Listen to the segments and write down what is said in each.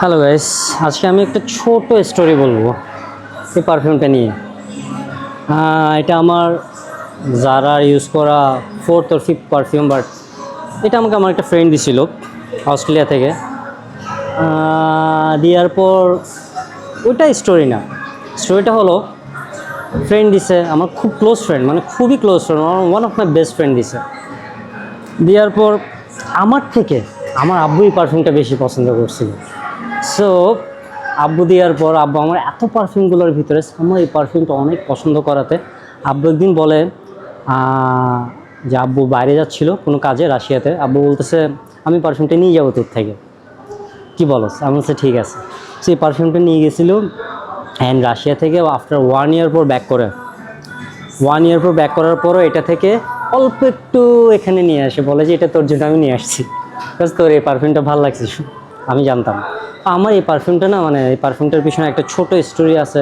Hello guys, আজকে আমি একটা ছোট স্টোরি বলবো এই পারফিউমটা নিয়ে। এটা আমার যারা ইউজ করা fourth or fifth perfume, but এটা আমাকে আমার একটা ফ্রেন্ড দিছিল অস্ট্রেলিয়া থেকে। দেওয়ার পর ওইটা স্টোরি না, স্টোরিটা হলো ফ্রেন্ড দিছে, আমার খুব ক্লোজ ফ্রেন্ড, মানে খুবই close friend, one of my best friend দিছে। দেওয়ার পর আমার থেকে আমার আব্বু এই পারফিউমটা বেশি পছন্দ করছিল। সো আব্বু দেওয়ার পর আব্বু আমার এত পারফিউমগুলোর ভিতরে আমার এই পারফিউমটা অনেক পছন্দ করাতে আব্বু একদিন বলে যে আব্বু বাইরে যাচ্ছিল কোনো কাজে রাশিয়াতে, আব্বু বলতেছে আমি পারফিউমটা নিয়ে যাবো তোর থেকে, কী বলো? আমি বলছি ঠিক আছে। সো এই পারফিউমটা নিয়ে গেছিলো অ্যান্ড রাশিয়া থেকে আফটার 1 ইয়ার পর ব্যাক করে, 1 ইয়ার পর ব্যাক করার পরও এটা থেকে অল্প একটু এখানে নিয়ে আসে, বলে যে এটা তোর জন্য আমি নিয়ে আসছি, বিকজ তোর এই পারফিউমটা ভালো লাগছে। আমি জানতাম আমার এই পারফিউমটা না, মানে এই পারফিউমটার পিছনে একটা ছোট স্টোরি আছে।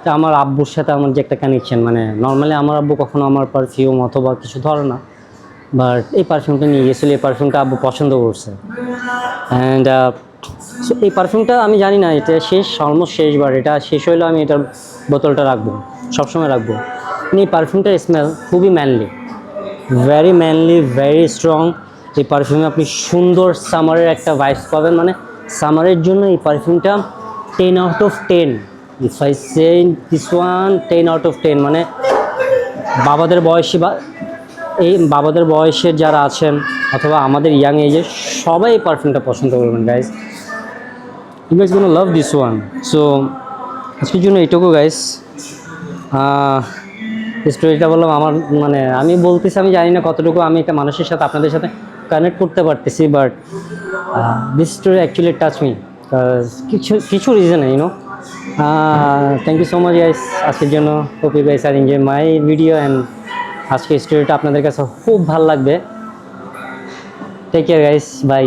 যে আমার আব্বুর সাথে আমার যে একটা কানেকশন, মানে নর্মালি আমার আব্বু কখনো আমার পারফিউম অথবা কিছু ধরে না, বাট এই পারফিউমটা নিয়ে গেছিলো, এই পারফিউমটা আব্বু পছন্দ করছে। অ্যান্ড এই পারফিউমটা আমি জানি না এটা শেষ, অলমোস্ট শেষবার, এটা শেষ হইলেও আমি এটার বোতলটা রাখবো, সবসময় রাখবো। এই পারফিউমটার স্মেল খুবই manly, very manly, very strong. এই পারফিউমে আপনি সুন্দর সামারের একটা ভাইবস পাবেন, মানে সামারের জন্য এই পারফিউমটা 10 out of 10। If I say this one 10 out of 10, মানে বাবাদের বয়সী বা এই বাবাদের বয়সের যারা আছেন অথবা আমাদের ইয়াং এজের সবাই এই পারফিউমটা পছন্দ করবেন guys. You guys gonna love this one. So আজকের জন্য এইটুকু গাইজ। স্টোরিটা বললাম আমার, মানে আমি বলতেছি আমি জানি না কতটুকু আমি একটা মানুষের সাথে আপনাদের সাথে কানেক্ট করতে পারতেছি, but this story actually touch me কিছু কিছু রিজনে, you know. Thank you so much guys আজকের জন্য। Hope you guys are enjoy my video and আজকের স্টোরিটা আপনাদের কাছে খুব ভালো লাগবে। Take care guys, by.